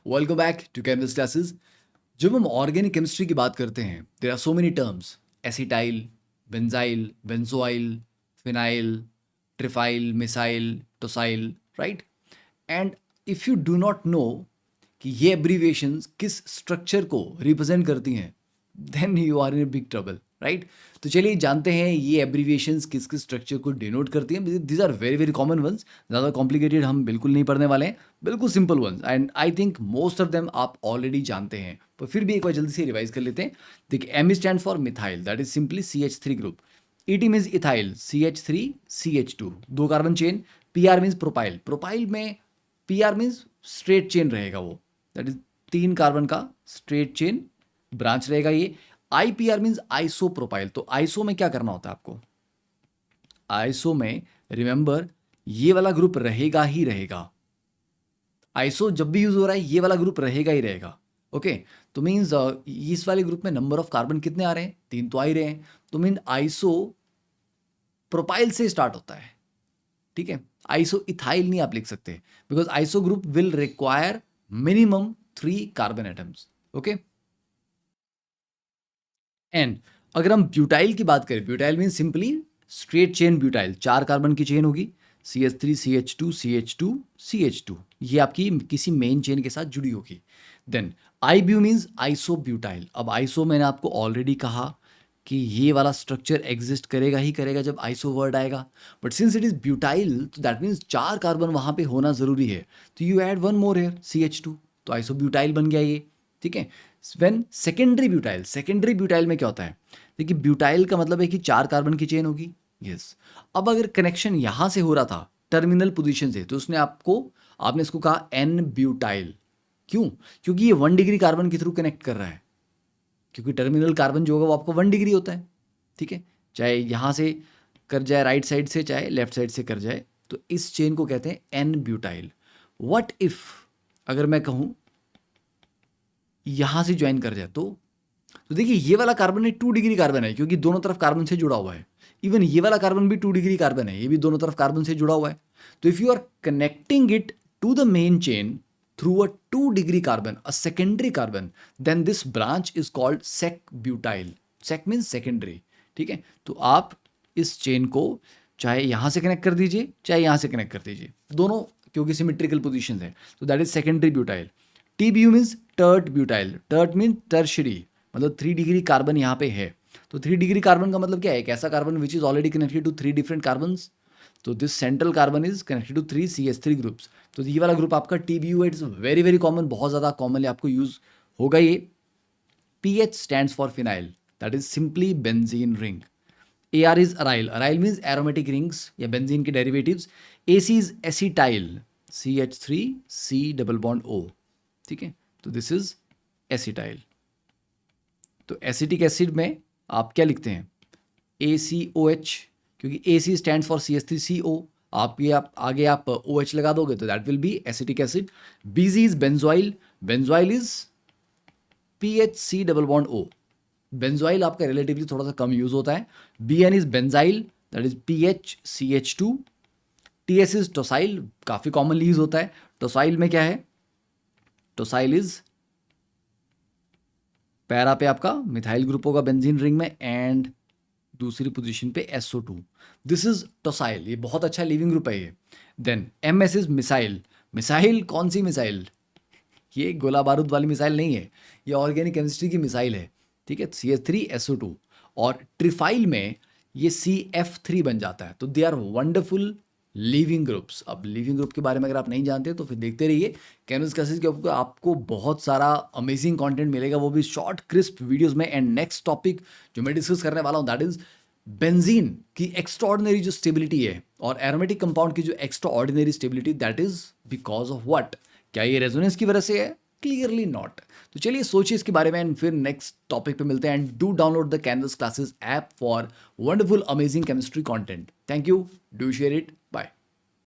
Welcome back to chemistry classes. जब हम organic chemistry की बात करते हैं, there are so many terms: acetyl, benzyl, benzoyl, phenyl, triflyl, mesyl, tosyl, right? And if you do not know कि ये abbreviations किस स्ट्रक्चर को रिप्रेजेंट करती हैं, then you are in big trouble, right? तो चलिए जानते हैं ये एब्रीविएशंस किस किस स्ट्रक्चर को डिनोट करती हैं। These are very very common ones, ज़्यादा कॉम्प्लिकेटेड हम बिल्कुल नहीं पढ़ने वाले हैं, बिल्कुल simple ones, and I think most of them आप ऑलरेडी जानते हैं, पर फिर भी एक बार जल्दी से रिवाइज कर लेते हैं। देखिए, M stand for methyl, that is simply CH3 group. ET means ethyl, CH3 CH2, 2 carbon chain. PR means propyl, propyl में PR मीन्स स्ट्रेट चेन रहेगा वो, दैट इज 3 कार्बन का स्ट्रेट चेन ब्रांच रहेगा ये। IPR मीन्स आइसो प्रोपाइल, तो iso में क्या करना होता है आपको? आइसो में रिमेंबर ये वाला ग्रुप रहेगा ही रहेगा। आइसो जब भी यूज हो रहा है ये वाला ग्रुप रहेगा ही रहेगा। ओके, तो मीन्स इस वाले ग्रुप में नंबर ऑफ कार्बन कितने आ रहे हैं? 3 तो आ ही रहे हैं, तो मीन आइसो प्रोपाइल से स्टार्ट होता है, ठीक है? आइसो इथाइल नहीं आप लिख सकते, because iso group will require minimum 3 carbon atoms. Okay, and अगर हम ब्यूटाइल की बात करें, butyl mean simply straight chain butyl, 4 carbon की चेन होगी, CH3 CH2 CH2 CH2, ये आपकी किसी मेन चेन के साथ जुड़ी होगी। Then IBU means iso butyl. अब आइसो मैंने आपको ऑलरेडी कहा कि ये वाला स्ट्रक्चर एग्जिस्ट करेगा ही करेगा जब आइसो वर्ड आएगा, but since it is butyl तो दैट मीन्स 4 कार्बन वहां पे होना जरूरी है, तो you add one more here, CH2, तो आइसो ब्यूटाइल बन गया ये, ठीक है? When secondary butyl, secondary butyl में क्या होता है? देखिए, ब्यूटाइल का मतलब है कि 4 कार्बन की चेन होगी, यस। अब अगर कनेक्शन यहां से हो रहा था टर्मिनल पोजीशन से, तो उसने आपने इसको कहा एन ब्यूटाइल। क्यों? क्योंकि ये 1 डिग्री कार्बन के थ्रू कनेक्ट कर रहा है, क्योंकि टर्मिनल कार्बन जो होगा वो आपको 1 डिग्री होता है, ठीक है? चाहे यहाँ से कर जाए राइट साइड से, चाहे लेफ्ट साइड से कर जाए, तो इस चेन को कहते हैं एन ब्यूटाइल। व्हाट इफ अगर मैं कहूँ यहां से ज्वाइन कर जाए, तो देखिए ये वाला कार्बन है 2 डिग्री कार्बन है, क्योंकि दोनों तरफ कार्बन से जुड़ा हुआ है। इवन ये वाला कार्बन भी 2 डिग्री कार्बन है, ये भी दोनों तरफ कार्बन से जुड़ा हुआ है। तो if you are connecting it to the main chain through a 2 degree carbon, a secondary carbon, then this branch is called sec butyl. Sec means secondary, ठीक है? तो आप इस चेन को चाहे यहां से कनेक्ट कर दीजिए, चाहे यहां से कनेक्ट कर दीजिए, दोनों क्योंकि सिमेट्रिकल पोजिशन है, तो that is secondary butyl. TBU means tert butyl, tert mean tertiary, मतलब 3 डिग्री कार्बन यहाँ पे है। तो 3 डिग्री कार्बन का मतलब क्या है? एक ऐसा carbon which is already connected to 3 different carbons, तो this central carbon is connected to 3 CH3 groups. तो ये वाला ग्रुप आपका TBU है, इट्स वेरी वेरी कॉमन, बहुत ज़्यादा कॉमनली आपको यूज होगा ये। PH stands for phenyl, that is simply benzene ring. AR is aryl, aryl means aromatic rings या बेंजीन के derivatives. AC is acetyl, CH3C double bond O, ठीक है? तो दिस इज एसिटाइल। तो एसिटिक एसिड में आप क्या लिखते हैं? ACOH, क्योंकि AC स्टैंड फॉर CH3CO, आप आगे आप OH लगा दोगे तो that will be acetic acid. BZ is benzoyl, benzoyl is PHC double bond O। Benzoyl आपका रिलेटिवली थोड़ा सा कम यूज होता है। BN is benzyl, that is PHCH2। TS is tosyl, काफी कॉमनली यूज होता है। टोसाइल में क्या है? टोसाइल इज पैरा पे आपका मिथाइल ग्रुप होगा बेंजीन रिंग में, एंड दूसरी पोजीशन पे SO2, दिस इज टोसाइल, ये बहुत अच्छा लिविंग ग्रुप है ये। Then MS is mesyl, mesyl कौन सी मिसाइल? ये गोला बारूद वाली मिसाइल नहीं है, ये ऑर्गेनिक केमिस्ट्री की मिसाइल है, ठीक है? CH3SO2। और ट्रिफाइल में ये CF3 बन जाता है, तो they are wonderful leaving groups. अब लिविंग ग्रुप के बारे में अगर आप नहीं जानते तो फिर देखते रहिए केमिस्ट्री क्लासेस के ऊपर, आपको बहुत सारा अमेजिंग कंटेंट मिलेगा, वो भी शॉर्ट क्रिस्प वीडियोस में। एंड नेक्स्ट टॉपिक जो मैं डिस्कस करने वाला हूँ दैट इज बेंजीन की एक्स्ट्राऑर्डिनरी जो स्टेबिलिटी है, और एरोमेटिक कंपाउंड की जो extraordinary stability, that is because of what? क्या ये रेजोनेंस की वजह से है? Clearly not. तो चलिए सोचिए इसके बारे में, एंड फिर नेक्स्ट टॉपिक पे मिलते हैं। And do download the Canvas classes app for wonderful amazing chemistry content. Thank you, do share it, bye.